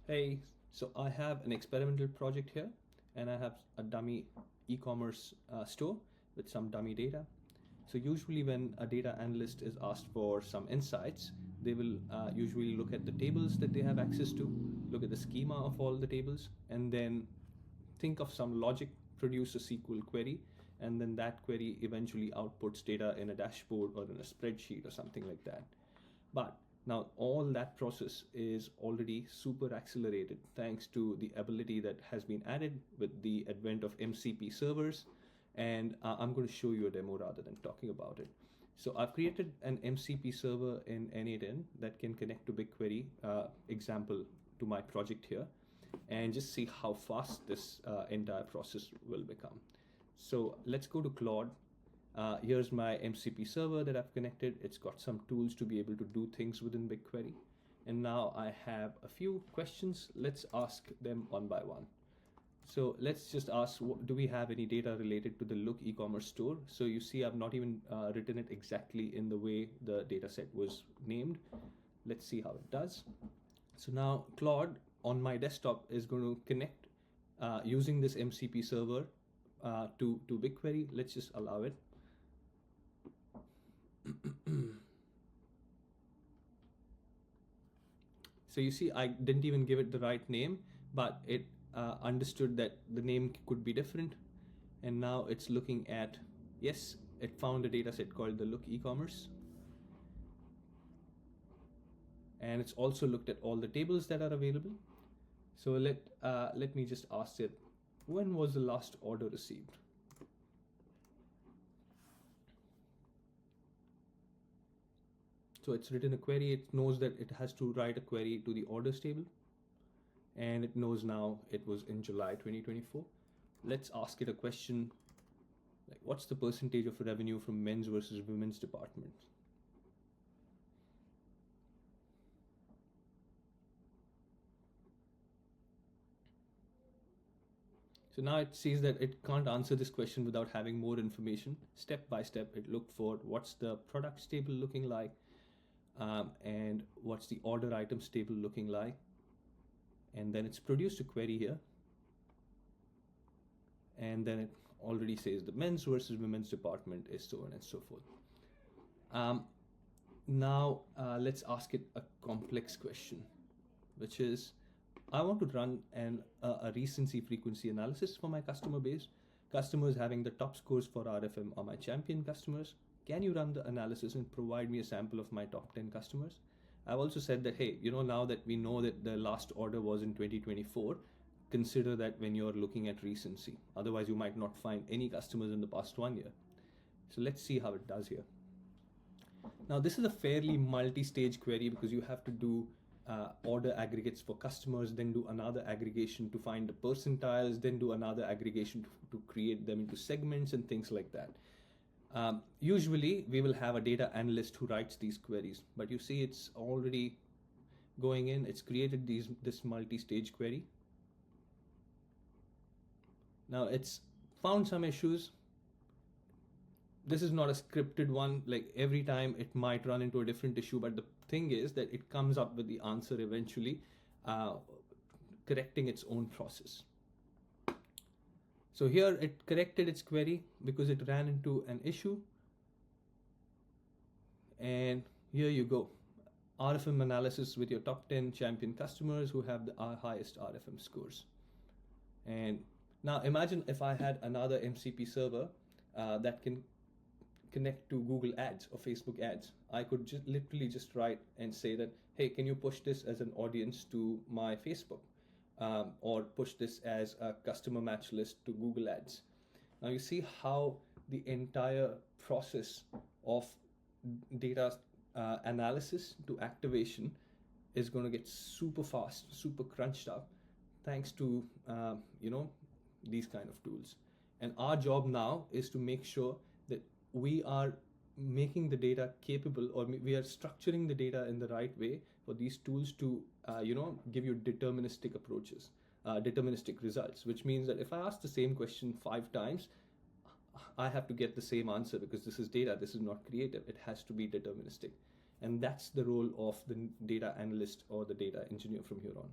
Hey, so I have an experimental project here, and I have a dummy e-commerce store with some dummy data. So usually when a data analyst is asked for some insights, they will usually look at the tables that they have access to, look at the schema of all the tables, and then think of some logic, produce a SQL query, and then that query eventually outputs data in a dashboard or in a spreadsheet or something like that. But now all that process is already super accelerated thanks to the ability that has been added with the advent of MCP servers. And I'm going to show you a demo rather than talking about it. So I've created an MCP server in N8N that can connect to BigQuery, example to my project here, and just see how fast this entire process will become. So let's go to Claude. Here's my MCP server that I've connected. It's got some tools to be able to do things within BigQuery. And now I have a few questions. Let's ask them one by one. So let's just ask, do we have any data related to the Look e-commerce store? So you see I've not even written it exactly in the way the data set was named. Let's see how it does. So now Claude on my desktop is going to connect using this MCP server to BigQuery. Let's just allow it. So you see, I didn't even give it the right name, but it understood that the name could be different. And now it's looking at, yes, it found a data set called the Look e-commerce. And it's also looked at all the tables that are available. So let me just ask it, when was the last order received? So it's written a query. It knows that it has to write a query to the orders table. And it knows now it was in July 2024. Let's ask it a question like, what's the percentage of revenue from men's versus women's department? So now it sees that it can't answer this question without having more information. Step by step, it looked for what's the products table looking like, and what's the order items table looking like. And then it's produced a query here. And then it already says the men's versus women's department is so on and so forth. Now let's ask it a complex question, which is, I want to run a recency frequency analysis for my customer base. Customers having the top scores for RFM are my champion customers. Can you run the analysis and provide me a sample of my top 10 customers? I've also said that, hey, now that we know that the last order was in 2024, consider that when you're looking at recency. Otherwise, you might not find any customers in the past 1 year. So let's see how it does here. Now, this is a fairly multi-stage query because you have to do order aggregates for customers, then do another aggregation to find the percentiles, then do another aggregation to create them into segments and things like that. Usually we will have a data analyst who writes these queries, but you see it's already going in, it's created this multi-stage query. Now it's found some issues. This is not a scripted one, like every time it might run into a different issue, but the thing is that it comes up with the answer eventually, correcting its own process. So here it corrected its query because it ran into an issue. And here you go. RFM analysis with your top 10 champion customers who have the highest RFM scores. And now imagine if I had another MCP server that can connect to Google ads or Facebook ads. I could literally just write and say that, hey, can you push this as an audience to my Facebook? Or push this as a customer match list to Google ads. Now you see how the entire process of data analysis to activation is going to get super fast, super crunched up, thanks to these kind of tools. And our job now is to make sure that we are making the data capable, or we are structuring the data in the right way for these tools to give you deterministic approaches, deterministic results, which means that if I ask the same question 5 times, I have to get the same answer because this is data, this is not creative, it has to be deterministic. And that's the role of the data analyst or the data engineer from here on.